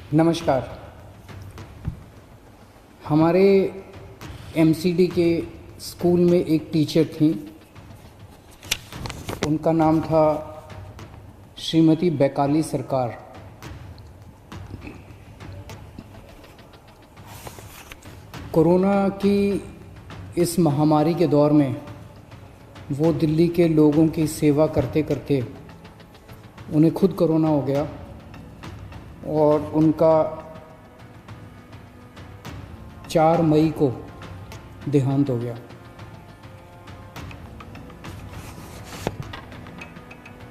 नमस्कार। हमारे एमसीडी के स्कूल में एक टीचर थी, उनका नाम था श्रीमती बैकाली सरकार। कोरोना की इस महामारी के दौर में वो दिल्ली के लोगों की सेवा करते करते उन्हें खुद कोरोना हो गया और उनका 4 मई को देहांत हो गया।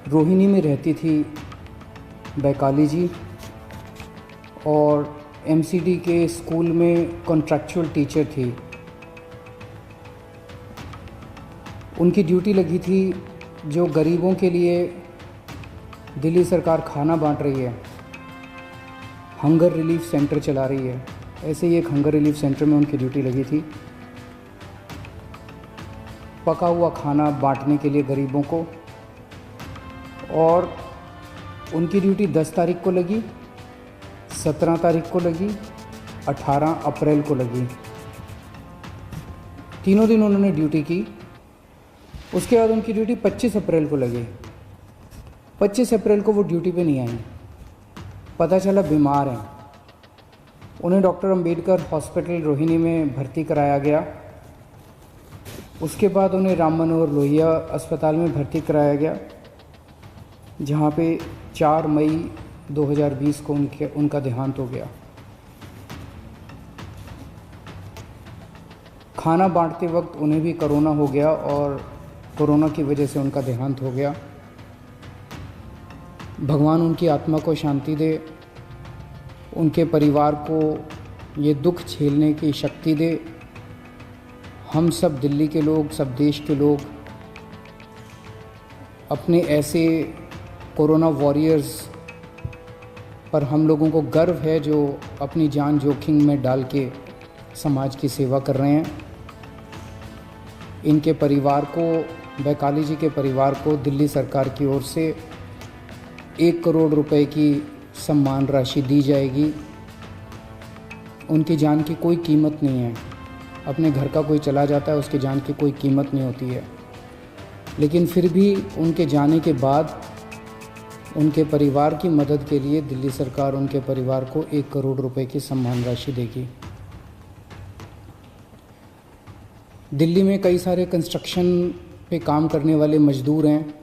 रोहिणी में रहती थी बैकाली जी और एमसीडी के स्कूल में कॉन्ट्रैक्चुअल टीचर थी। उनकी ड्यूटी लगी थी जो गरीबों के लिए दिल्ली सरकार खाना बांट रही है, हंगर रिलीफ सेंटर चला रही है, ऐसे ही एक हंगर रिलीफ सेंटर में उनकी ड्यूटी लगी थी। पका हुआ खाना बांटने के लिए गरीबों को, और उनकी ड्यूटी 10 तारीख को लगी, 17 तारीख को लगी, 18 अप्रैल को लगी। तीनों दिन उन्होंने ड्यूटी की। उसके बाद उनकी ड्यूटी 25 अप्रैल को लगी। 25 अप्रैल को वो ड्यूटी पे नहीं आई, पता चला बीमार हैं। उन्हें डॉक्टर अंबेडकर हॉस्पिटल रोहिणी में भर्ती कराया गया। उसके बाद उन्हें राम मनोहर लोहिया अस्पताल में भर्ती कराया गया, जहाँ पे 4 मई 2020 को उनका देहांत हो गया। खाना बांटते वक्त उन्हें भी कोरोना हो गया और कोरोना की वजह से उनका देहांत हो गया। भगवान उनकी आत्मा को शांति दे, उनके परिवार को ये दुख झेलने की शक्ति दे। हम सब दिल्ली के लोग, सब देश के लोग अपने ऐसे कोरोना वॉरियर्स पर हम लोगों को गर्व है जो अपनी जान जोखिम में डाल के समाज की सेवा कर रहे हैं। इनके परिवार को, बैकाली जी के परिवार को दिल्ली सरकार की ओर से 1 करोड़ रुपए की सम्मान राशि दी जाएगी। उनकी जान की कोई कीमत नहीं है। अपने घर का कोई चला जाता है, उसकी जान की कोई कीमत नहीं होती है, लेकिन फिर भी उनके जाने के बाद उनके परिवार की मदद के लिए दिल्ली सरकार उनके परिवार को 1 करोड़ रुपए की सम्मान राशि देगी। दिल्ली में कई सारे कंस्ट्रक्शन पे काम करने वाले मजदूर हैं,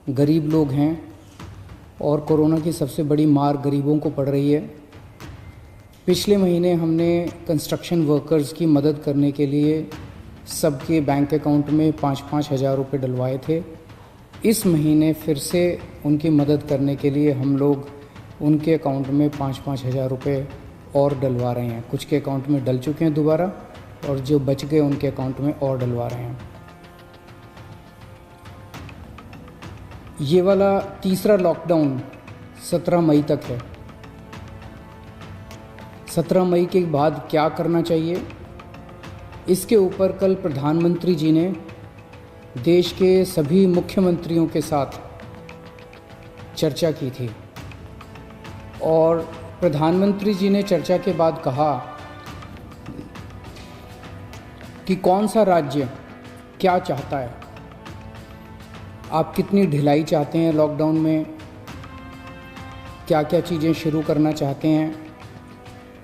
गरीब लोग हैं, और कोरोना की सबसे बड़ी मार गरीबों को पड़ रही है। पिछले महीने हमने कंस्ट्रक्शन वर्कर्स की मदद करने के लिए सबके बैंक अकाउंट में 5-5 हज़ार रुपये डलवाए थे। इस महीने फिर से उनकी मदद करने के लिए हम लोग उनके अकाउंट में 5-5 हज़ार रुपये और डलवा रहे हैं। कुछ के अकाउंट में डल चुके हैं दोबारा, और जो बच गए उनके अकाउंट में और डलवा रहे हैं। ये वाला तीसरा लॉकडाउन 17 मई तक है। 17 मई के बाद क्या करना चाहिए, इसके ऊपर कल प्रधानमंत्री जी ने देश के सभी मुख्यमंत्रियों के साथ चर्चा की थी, और प्रधानमंत्री जी ने चर्चा के बाद कहा कि कौन सा राज्य क्या चाहता है, आप कितनी ढिलाई चाहते हैं लॉकडाउन में, क्या क्या चीज़ें शुरू करना चाहते हैं।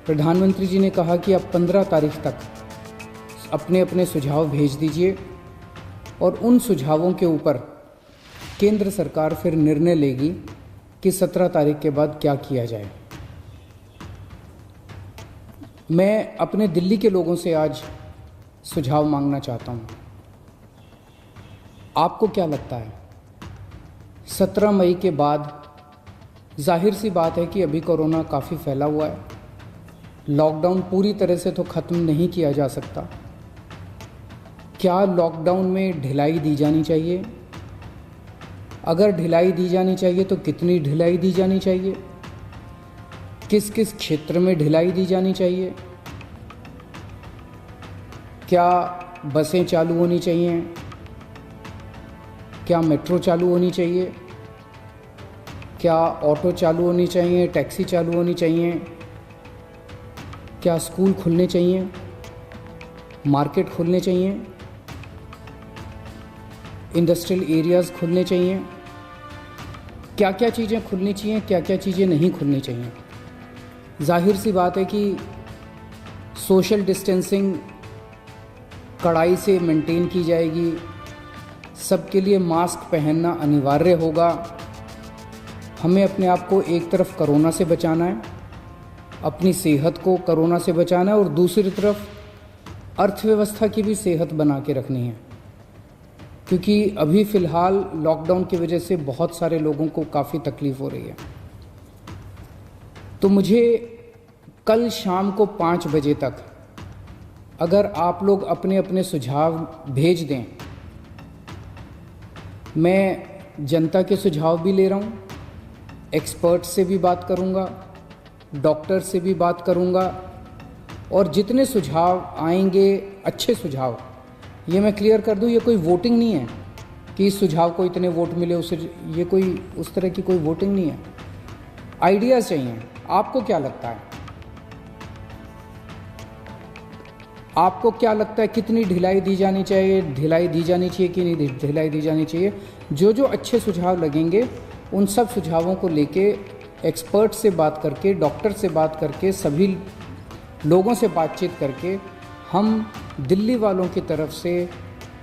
प्रधानमंत्री जी ने कहा कि आप 15 तारीख तक अपने अपने सुझाव भेज दीजिए, और उन सुझावों के ऊपर केंद्र सरकार फिर निर्णय लेगी कि 17 तारीख के बाद क्या किया जाए। मैं अपने दिल्ली के लोगों से आज सुझाव मांगना चाहता हूँ। आपको क्या लगता है, 17 मई के बाद जाहिर सी बात है कि अभी कोरोना काफ़ी फैला हुआ है, लॉकडाउन पूरी तरह से तो ख़त्म नहीं किया जा सकता। क्या लॉकडाउन में ढिलाई दी जानी चाहिए? अगर ढिलाई दी जानी चाहिए तो कितनी ढिलाई दी जानी चाहिए? किस किस क्षेत्र में ढिलाई दी जानी चाहिए? क्या बसें चालू होनी चाहिए? क्या मेट्रो चालू होनी चाहिए? क्या ऑटो चालू होनी चाहिए, टैक्सी चालू होनी चाहिए, क्या स्कूल खुलने चाहिए, मार्केट खुलने चाहिए, इंडस्ट्रियल एरियाज़ खुलने चाहिए, क्या क्या चीज़ें खुलनी चाहिए, क्या क्या चीज़ें नहीं खुलनी चाहिए। जाहिर सी बात है कि सोशल डिस्टेंसिंग कड़ाई से मेंटेन की जाएगी, सबके लिए मास्क पहनना अनिवार्य होगा। हमें अपने आप को एक तरफ कोरोना से बचाना है, अपनी सेहत को कोरोना से बचाना है, और दूसरी तरफ अर्थव्यवस्था की भी सेहत बना के रखनी है, क्योंकि अभी फ़िलहाल लॉकडाउन की वजह से बहुत सारे लोगों को काफ़ी तकलीफ़ हो रही है। तो मुझे कल शाम को 5 बजे तक अगर आप लोग अपने अपने सुझाव भेज दें, मैं जनता के सुझाव भी ले रहा हूँ, एक्सपर्ट से भी बात करूँगा, डॉक्टर से भी बात करूँगा, और जितने सुझाव आएंगे अच्छे सुझाव, ये मैं क्लियर कर दूँ, ये कोई वोटिंग नहीं है कि इस सुझाव को इतने वोट मिले उसे, ये कोई उस तरह की कोई वोटिंग नहीं है। आइडियाज़ चाहिए। आपको क्या लगता है, आपको क्या लगता है कितनी ढिलाई दी जानी चाहिए, ढिलाई दी जानी चाहिए कि नहीं ढिलाई दी जानी चाहिए? जो जो अच्छे सुझाव लगेंगे उन सब सुझावों को लेके एक्सपर्ट से बात करके, डॉक्टर से बात करके, सभी लोगों से बातचीत करके हम दिल्ली वालों की तरफ से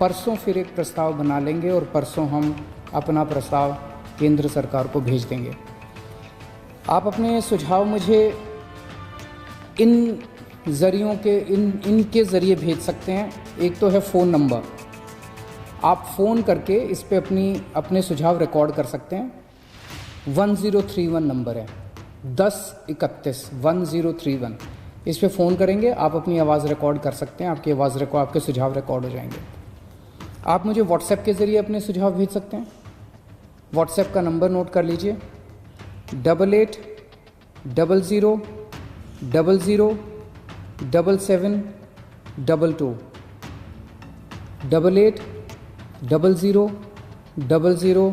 परसों फिर एक प्रस्ताव बना लेंगे, और परसों हम अपना प्रस्ताव केंद्र सरकार को भेज देंगे। आप अपने सुझाव मुझे इन ज़रियों के इनके ज़रिए भेज सकते हैं। एक तो है फ़ोन नंबर, आप फ़ोन करके इस पे अपने सुझाव रिकॉर्ड कर सकते हैं। 1031 नंबर है, 1031 1031। इस पे फ़ोन करेंगे, आप अपनी आवाज़ रिकॉर्ड कर सकते हैं, आपकी आवाज़ रिकॉर्ड, आपके सुझाव रिकॉर्ड हो जाएंगे। आप मुझे व्हाट्सएप के ज़रिए अपने सुझाव भेज सकते हैं। व्हाट्सएप का नंबर नोट कर लीजिए, 88 00 00 77 22 88 00 00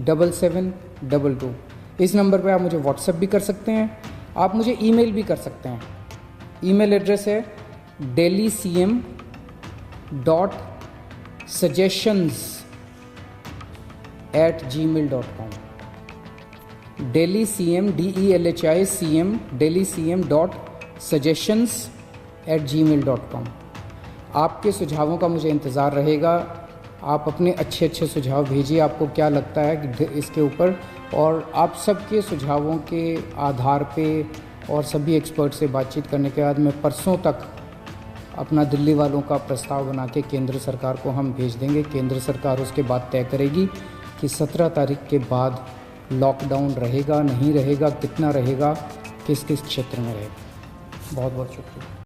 77 22। इस नंबर पे आप मुझे व्हाट्सएप भी कर सकते हैं, आप मुझे ईमेल भी कर सकते हैं। ईमेल एड्रेस है delhi.cm.suggestions@gmail.com delhi.cm.suggestions@gmail.com। आपके सुझावों का मुझे इंतज़ार रहेगा। आप अपने अच्छे अच्छे सुझाव भेजिए, आपको क्या लगता है इसके ऊपर, और आप सबके सुझावों के आधार पे और सभी एक्सपर्ट से बातचीत करने के बाद मैं परसों तक अपना दिल्ली वालों का प्रस्ताव बना के केंद्र सरकार को हम भेज देंगे। केंद्र सरकार उसके बाद तय करेगी कि 17 तारीख के बाद लॉकडाउन रहेगा, नहीं रहेगा, कितना रहेगा, किस किस क्षेत्र में रहेगा। बहुत बहुत शुक्रिया।